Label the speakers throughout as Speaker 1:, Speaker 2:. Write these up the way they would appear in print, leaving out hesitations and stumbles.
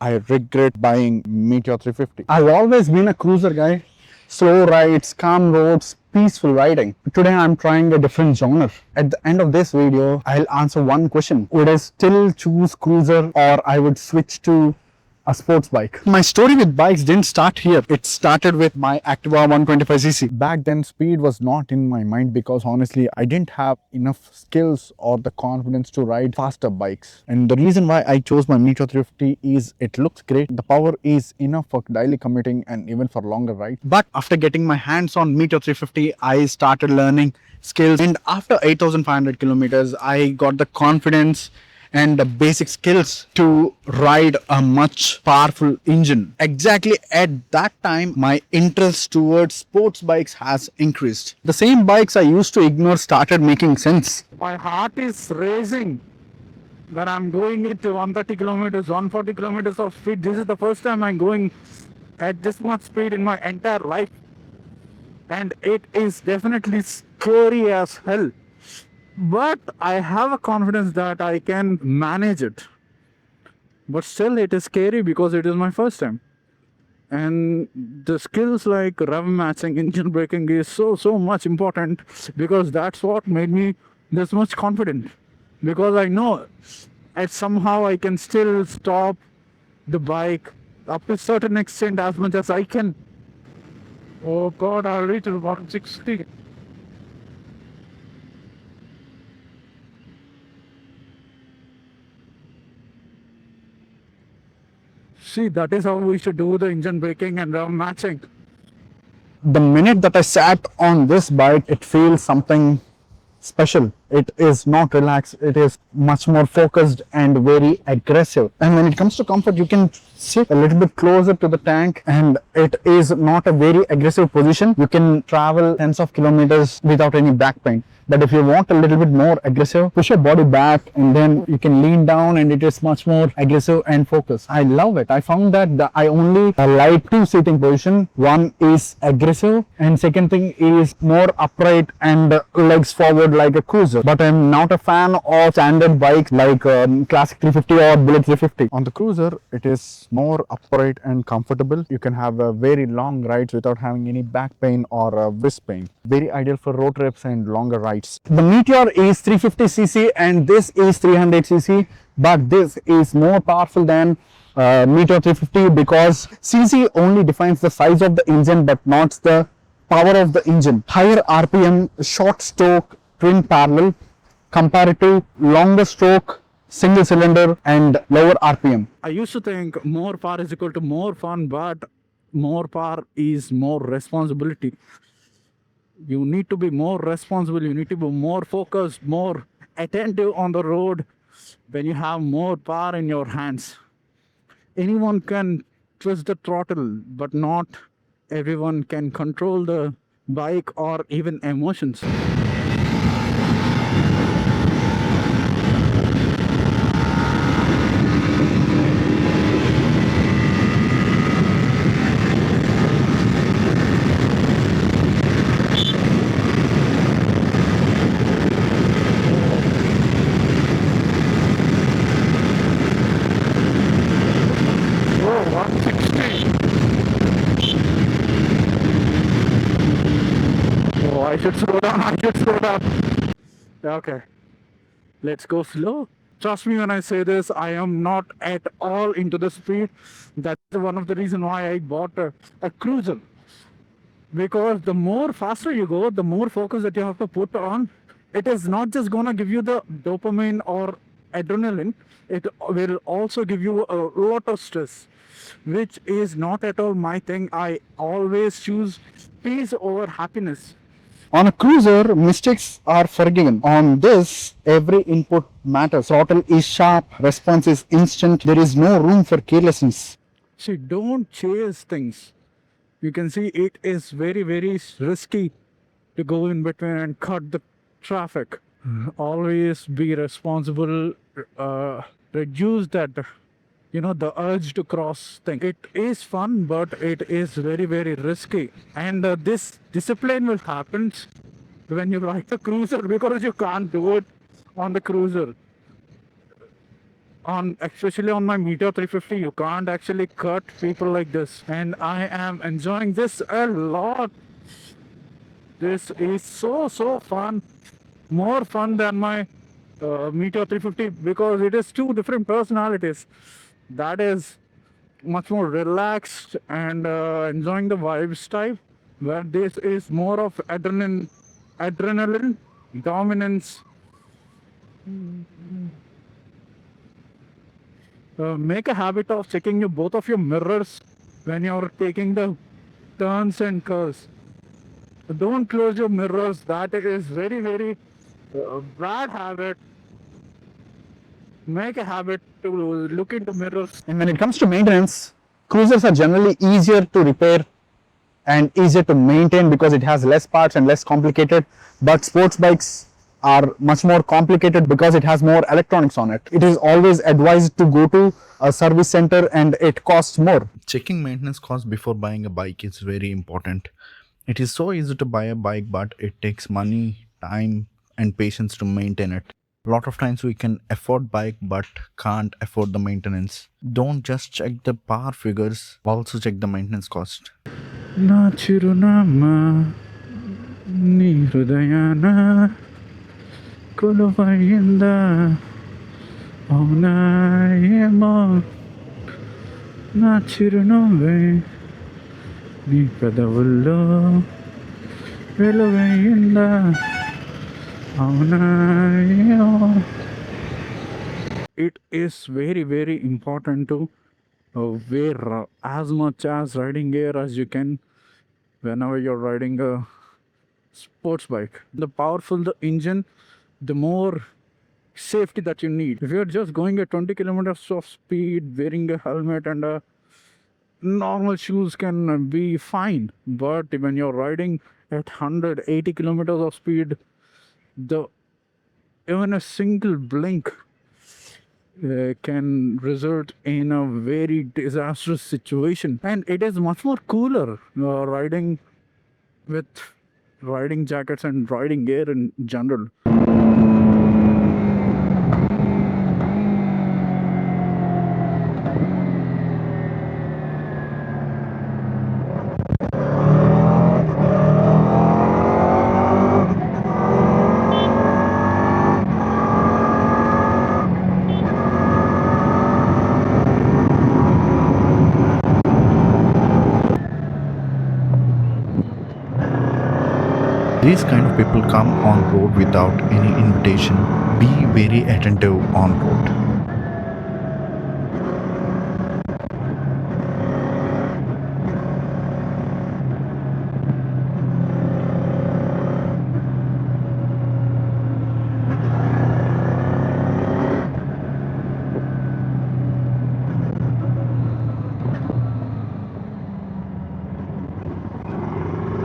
Speaker 1: I regret buying Meteor 350. I've always been a cruiser guy. Slow rides, calm roads, peaceful riding. Today I'm trying a different genre. At the end of this video, I'll answer one question. Would I still choose cruiser or I would switch to a sports bike? My story with bikes didn't start here. It started with my Activa 125cc. Back then, speed was not in my mind because honestly, I didn't have enough skills or the confidence to ride faster bikes. And the reason why I chose my Meteor 350 is it looks great. The power is enough for daily commuting and even for longer rides. But after getting my hands on Meteor 350, I started learning skills. And after 8,500 kilometers, I got the confidence and the basic skills to ride a much powerful engine. Exactly at that time, my interest towards sports bikes has increased. The same bikes I used to ignore started making sense.
Speaker 2: My heart is racing when I'm going at 130 kilometers, 140 kilometers of speed. This is the first time I'm going at this much speed in my entire life. And it is definitely scary as hell. But I have a confidence that I can manage it. But still it is scary because it is my first time. And the skills like rev matching, engine braking is so much important because that's what made me this much confident. Because I know that somehow I can still stop the bike up to a certain extent as much as I can. Oh god, I'll reach about 60. See, that is how we should do the engine braking and rev matching.
Speaker 1: The minute that I sat on this bike, it feels something special. It is not relaxed, it is much more focused and very aggressive. And when it comes to comfort, you can sit a little bit closer to the tank and it is not a very aggressive position. You can travel tens of kilometers without any back pain. But if you want a little bit more aggressive, push your body back and then you can lean down and it is much more aggressive and focused. I love it. I found that I only like two seating position. One is aggressive and second thing is more upright and legs forward like a cruiser. But I'm not a fan of standard bikes like Classic 350 or Bullet 350. On the cruiser, it is more upright and comfortable. You can have a very long rides without having any back pain or wrist pain. Very ideal for road trips and longer rides. The Meteor is 350cc and this is 300cc, but this is more powerful than Meteor 350 because cc only defines the size of the engine but not the power of the engine. Higher RPM, short stroke, twin parallel, comparative, longer stroke, single cylinder and lower RPM.
Speaker 2: I used to think more power is equal to more fun, but more power is more responsibility. You need to be more responsible, you need to be more focused, more attentive on the road when you have more power in your hands. Anyone can twist the throttle, but not everyone can control the bike or even emotions. I should slow down, I should slow down. Okay, let's go slow. Trust me when I say this, I am not at all into the speed. That's one of the reasons why I bought a cruiser. Because the more faster you go, the more focus that you have to put on. It is not just gonna give you the dopamine or adrenaline, it will also give you a lot of stress, which is not at all my thing. I always choose peace over happiness.
Speaker 1: On a cruiser, mistakes are forgiven. On this, every input matters. Throttle is sharp, response is instant. There is no room for carelessness.
Speaker 2: See, don't chase things. You can see it is very risky to go in between and cut the traffic. Always be responsible. Reduce that, the urge to cross thing. It is fun, but it is very risky. And this discipline will happen when you ride the cruiser because you can't do it on the cruiser. especially on my Meteor 350, you can't actually cut people like this, and I am enjoying this a lot. This is so fun, more fun than my Meteor 350, because it is two different personalities. That is much more relaxed and enjoying the vibes type, where this is more of adrenaline dominance. Make a habit of checking both of your mirrors when you're taking the turns and curves. Don't close your mirrors. That is very bad habit. Make a habit to look into mirrors.
Speaker 1: And when it comes to maintenance, cruisers are generally easier to repair and easier to maintain because it has less parts and less complicated. But sports bikes are much more complicated because it has more electronics on it. It is always advised to go to a service center and it costs more.
Speaker 3: Checking maintenance costs before buying a bike is very important. It is so easy to buy a bike, but it takes money, time, and patience to maintain it. A lot of times we can afford bike but can't afford the maintenance. Don't just check the power figures, also check the maintenance cost.
Speaker 2: నా చిరునామా నీ హృదయాన కొలువైందా అవునా ఏమో నా చిరునవ్వే నీ పెదవుల్లో వెలువైందా అవునా ఏమో. It is very important to wear as much as riding gear as you can whenever you're riding a sports bike. The powerful the engine, the more safety that you need. If you're just going at 20 kilometers of speed, wearing a helmet and a normal shoes can be fine. But when you're riding at 180 kilometers of speed, the even a single blink can result in a very disastrous situation, and it is much more cooler riding with riding jackets and riding gear in general.
Speaker 3: These kind of people come on road without any invitation. Be very attentive on road.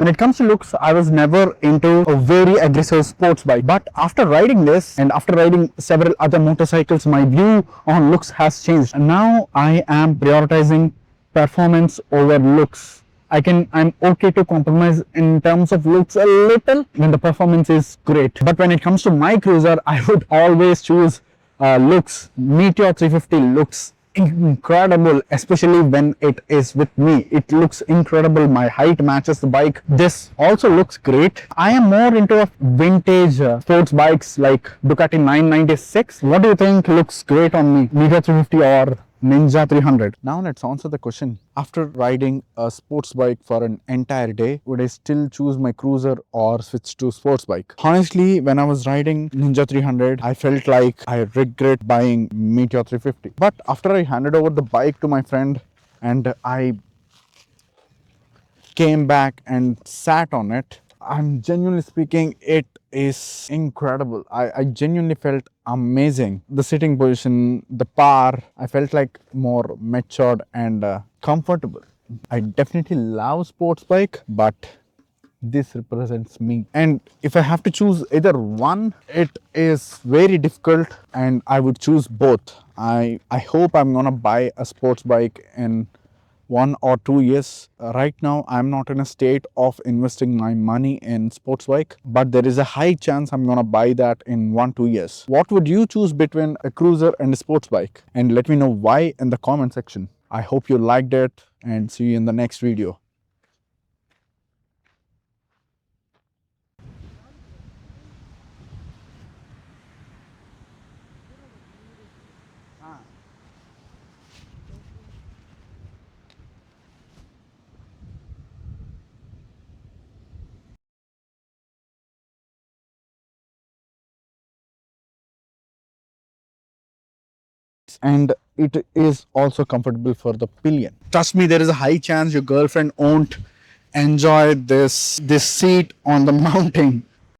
Speaker 1: When it comes to looks, I was never into a very aggressive sports bike. But after riding this and after riding several other motorcycles, my view on looks has changed. And now I am prioritizing performance over looks. I'm okay to compromise in terms of looks a little when the performance is great. But when it comes to my cruiser, I would always choose looks. Meteor 350 looks incredible, especially when it is with me. It looks incredible. My height matches the bike. This also looks great. I am more into a vintage sports bikes like Ducati 996. What do you think looks great on me? Meteor 350 or Ninja 300?
Speaker 3: Now let's answer the question. After riding a sports bike for an entire day, would I still choose my cruiser or switch to sports bike? Honestly, when I was riding Ninja 300, I felt like I regret buying Meteor 350. But after I handed over the bike to my friend and I came back and sat on it, I'm genuinely speaking, it is incredible. I genuinely felt amazing. The sitting position, the power, I felt like more matured and comfortable. I definitely love sports bike, but this represents me. And if I have to choose either one, it is very difficult and I would choose both. I hope I'm gonna buy a sports bike in 1 or 2 years. Right now, I'm not in a state of investing my money in sports bike, but there is a high chance I'm gonna buy that in 1-2 years. What would you choose between a cruiser and a sports bike? And let me know why in the comment section. I hope you liked it, and see you in the next video. And it is also comfortable for the pillion. Trust me, there is a high chance your girlfriend won't enjoy this seat on the mounting.